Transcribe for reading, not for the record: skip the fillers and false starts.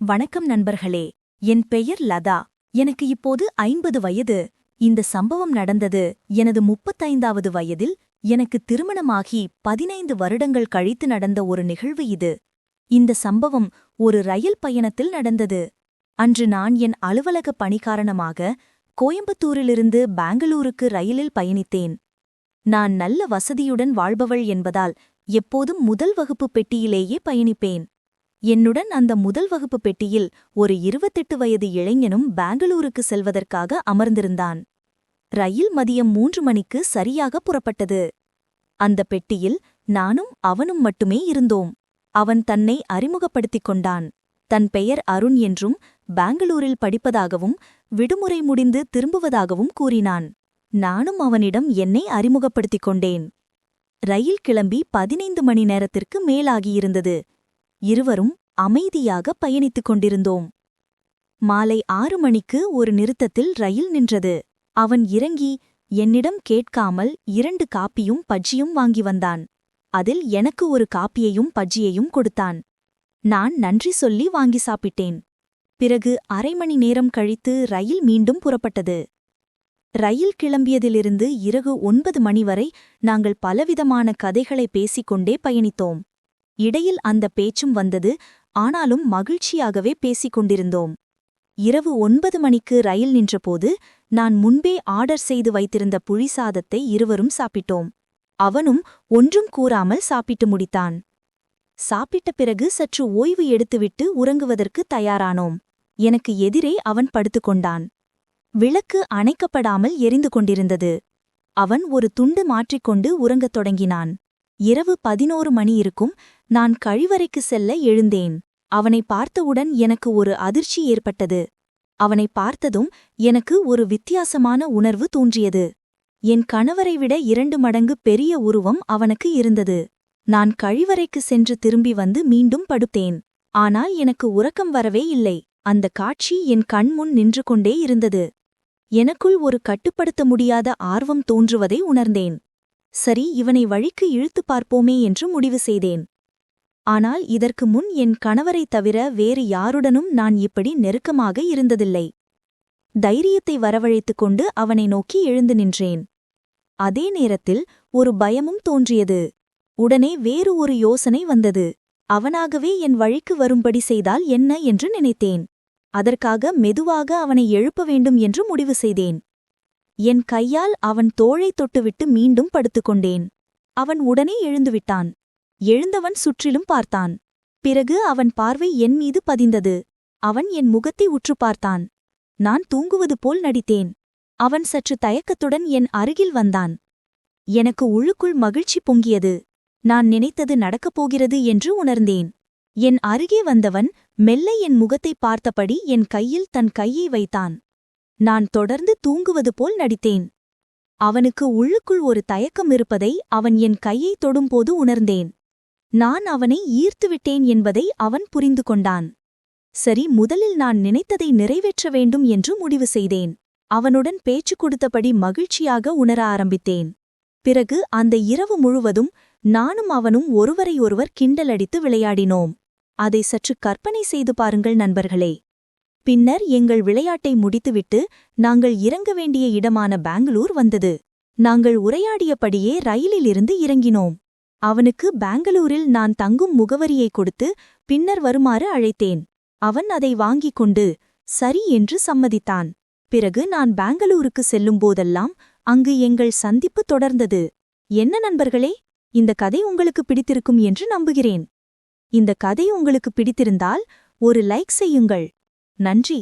வணக்கம் நண்பர்களே. என் பெயர் லதா. எனக்கு இப்போது 50 வயது. இந்த சம்பவம் நடந்தது எனது 35வது வயதில் எனக்கு திருமணமாகி 15 வருடங்கள் கழித்து நடந்த ஒரு நிகழ்வு இது. இந்த சம்பவம் ஒரு ரயில் பயணத்தில் நடந்தது. அன்று நான் என் அலுவலக பணி காரணமாக கோயம்புத்தூரிலிருந்து பெங்களூருக்கு ரயிலில் பயணித்தேன். நான் நல்ல வசதியுடன் வாழ்பவள் என்பதால் எப்போதும் முதல் வகுப்பு பெட்டியிலேயே பயணிப்பேன். என்னுடன் அந்த முதல் வகுப்பு பெட்டியில் ஒரு 28 வயது இளைஞனும் பெங்களூருக்கு செல்வதற்காக அமர்ந்திருந்தான். ரயில் மதியம் 3 மணிக்கு சரியாக புறப்பட்டது. அந்த பெட்டியில் நானும் அவனும் மட்டுமே இருந்தோம். அவன் தன்னை அறிமுகப்படுத்திக் கொண்டான். தன் பெயர் அருண் என்றும் பெங்களூரில் படிப்பதாகவும் விடுமுறை முடிந்து திரும்புவதாகவும் கூறினான். நானும் அவனிடம் என்னை அறிமுகப்படுத்திக் கொண்டேன். ரயில் கிளம்பி 15 மணி நேரத்திற்கு மேலாகியிருந்தது. இருவரும் அமைதியாக பயணித்துக் கொண்டிருந்தோம். மாலை 6 மணிக்கு ஒரு நிறுத்தத்தில் ரயில் நின்றது. அவன் இறங்கி என்னிடம் கேட்காமல் 2 காப்பியும் பஜ்ஜியும் வாங்கி வந்தான். அதில் எனக்கு ஒரு காப்பியையும் பஜ்ஜியையும் கொடுத்தான். நான் நன்றி சொல்லி வாங்கி சாப்பிட்டேன். பிறகு அரை மணி நேரம் கழித்து ரயில் மீண்டும் புறப்பட்டது. ரயில் கிளம்பியதிலிருந்து இரவு 9 மணி வரை நாங்கள் பலவிதமான கதைகளை பேசிக்கொண்டே பயணித்தோம். இடையில் அந்த பேச்சும் வந்தது. ஆனாலும் மகிழ்ச்சியாகவே பேசிக் கொண்டிருந்தோம். இரவு 9 மணிக்கு ரயில் நின்றபோது நான் முன்பே ஆர்டர் செய்து வைத்திருந்த புளிசாதத்தை இருவரும் சாப்பிட்டோம். அவனும் ஒன்றும் கூறாமல் சாப்பிட்டு முடித்தான். சாப்பிட்ட பிறகு சற்று ஓய்வு எடுத்துவிட்டு உறங்குவதற்கு தயாரானோம். எனக்கு எதிரே அவன் படுத்துக்கொண்டான். விளக்கு அணைக்கப்படாமல் எரிந்து கொண்டிருந்தது. அவன் ஒரு துண்டு மாற்றிக்கொண்டு உறங்கத் தொடங்கினான். இரவு 11 மணி இருக்கும். நான் கழிவறைக்கு செல்ல எழுந்தேன். அவனை பார்த்தவுடன் எனக்கு ஒரு அதிர்ச்சி ஏற்பட்டது. அவனை பார்த்ததும் எனக்கு ஒரு வித்தியாசமான உணர்வு தோன்றியது. என் கணவரை விட 2 மடங்கு பெரிய உருவம் அவனுக்கு இருந்தது. நான் கழிவறைக்கு சென்று திரும்பி வந்து மீண்டும் படுத்தேன். ஆனால் எனக்கு உறக்கம் வரவே இல்லை. அந்த காட்சி என் கண்முன் நின்று கொண்டே இருந்தது. எனக்குள் ஒரு கட்டுப்படுத்த முடியாத ஆர்வம் தோன்றுவதை உணர்ந்தேன். சரி, இவனை வழிக்கு இழுத்துப் பார்ப்போமே என்று முடிவு செய்தேன். ஆனால் இதற்கு முன் என் கணவரைத் தவிர வேறு யாருடனும் நான் இப்படி நெருக்கமாக இருந்ததில்லை. தைரியத்தை வரவழைத்துக் கொண்டு அவனை நோக்கி எழுந்து நின்றேன். அதே நேரத்தில் ஒரு பயமும் தோன்றியது. உடனே வேறு ஒரு யோசனை வந்தது. அவனாகவே என் வழிக்கு வரும்படி செய்தால் என்ன என்று நினைத்தேன். அதற்காக மெதுவாக அவனை எழுப்ப வேண்டும் என்று முடிவு செய்தேன். என் கையால் அவன் தோளைத் தொட்டுவிட்டு மீண்டும் படுத்துக்கொண்டேன். அவன் உடனே எழுந்துவிட்டான். எழுந்தவன் சுற்றிலும் பார்த்தான். பிறகு அவன் பார்வை என் மீது பதிந்தது. அவன் என் முகத்தை உற்று பார்த்தான். நான் தூங்குவது போல் நடித்தேன். அவன் சற்று தயக்கத்துடன் என் அருகில் வந்தான். எனக்கு உள்ளுக்குள் மகிழ்ச்சி பொங்கியது. நான் நினைத்தது நடக்கப் போகிறது என்று உணர்ந்தேன். என் அருகே வந்தவன் மெல்ல என் முகத்தை பார்த்தபடி என் கையில் தன் கையை வைத்தான். நான் தொடர்ந்து தூங்குவது போல் நடித்தேன். அவனுக்கு உள்ளுக்குள் ஒரு தயக்கம் இருப்பதை அவன் என் கையை தொடும்போது உணர்ந்தேன். நான் அவனை ஈர்த்துவிட்டேன் என்பதை அவன் புரிந்து கொண்டான். சரி, முதலில் நான் நினைத்ததை நிறைவேற்ற வேண்டும் என்று முடிவு செய்தேன். அவனுடன் பேச்சு கொடுத்தபடி மகிழ்ச்சியாக உணர ஆரம்பித்தேன். பிறகு அந்த இரவு முழுவதும் நானும் அவனும் ஒருவரையொருவர் கிண்டலடித்து விளையாடினோம். அதை சற்று கற்பனை செய்து பாருங்கள் நண்பர்களே. பின்னர் எங்கள் விளையாட்டை முடித்துவிட்டு நாங்கள் இறங்க வேண்டிய இடமான பெங்களூர் வந்தது. நாங்கள் உரையாடியபடியே ரயிலிலிருந்து இறங்கினோம். அவனுக்கு பெங்களூரில் நான் தங்கும் முகவரியை கொடுத்து பின்னர் வருமாறு அழைத்தேன். அவன் அதை வாங்கிக் கொண்டு சரி என்று சம்மதித்தான். பிறகு நான் பெங்களூருக்கு செல்லும்போதெல்லாம் அங்கு எங்கள் சந்திப்பு தொடர்ந்தது. என்ன நண்பர்களே, இந்த கதை உங்களுக்கு பிடித்திருக்கும் என்று நம்புகிறேன். இந்த கதை உங்களுக்கு பிடித்திருந்தால் ஒரு லைக் செய்யுங்கள். நன்றி.